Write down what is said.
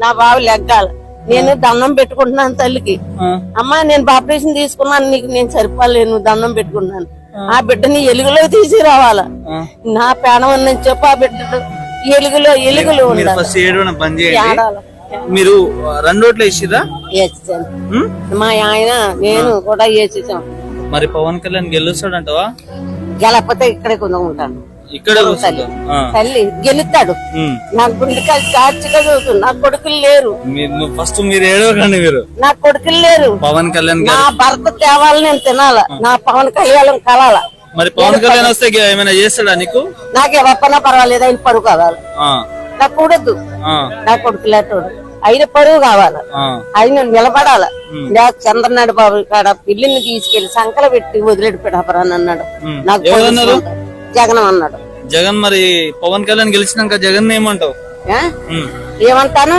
నా బాబు లెగ్గాలి. నేను దండం పెట్టుకుంటున్నాను తల్లికి. అమ్మా నేను ఆపరేషన్ తీసుకున్నాను, నీకు నేను సరిపోలేను, దండం పెట్టుకున్నాను. ఆ బిడ్డని ఎలుగులో తీసి రావాలా, నా ప్రాణం ఉందని చెప్పి ఆ బిడ్డ ఎలుగులో మీరు 2 ఓట్లు వేసిరా? మా ఆయన నేను కూడా వేసేసాం. మరి పవన్ కళ్యాణ్ గెలుస్తాడంటవా? గెలకపోతే ఇక్కడే ఉంటాను. ఇక్కడ తల్లి గెలుస్తాడు. నా గుండెకాయ సాక్షిగా చదువుతుంది. నా కొడుకులు లేరు. ఫస్ట్ మీరు ఏడవకండి. మీరు నా కొడుకులు లేరు. పవన్ కళ్యాణ్ నా భర్త తేవాలి, నేను తినాలా, నా పవన్ కళ్యాణ్ కలాల. మరి పవన్ కళ్యాణ్ వస్తే ఏమైనా చేస్తాడా నీకు? నాకే ఒప్పనా పర్వాలేదు, ఆయన పరువు కావాలి. నాకు కూడద్దు, నా కొడుకులేటోడు ఆయన పరువు కావాలి, ఆయన నిలబడాల. చంద్రనాయుడు బాబు కాడ పిల్లిని తీసుకెళ్లి సంకల పెట్టి వదిలేడిపోయాడు అన్నాడు. నాకు జగన్ అన్నాడు. జగన్ మరి పవన్ కళ్యాణ్ గెలిచినాక జగన్ ఏమంటావు? ఏమంటాను?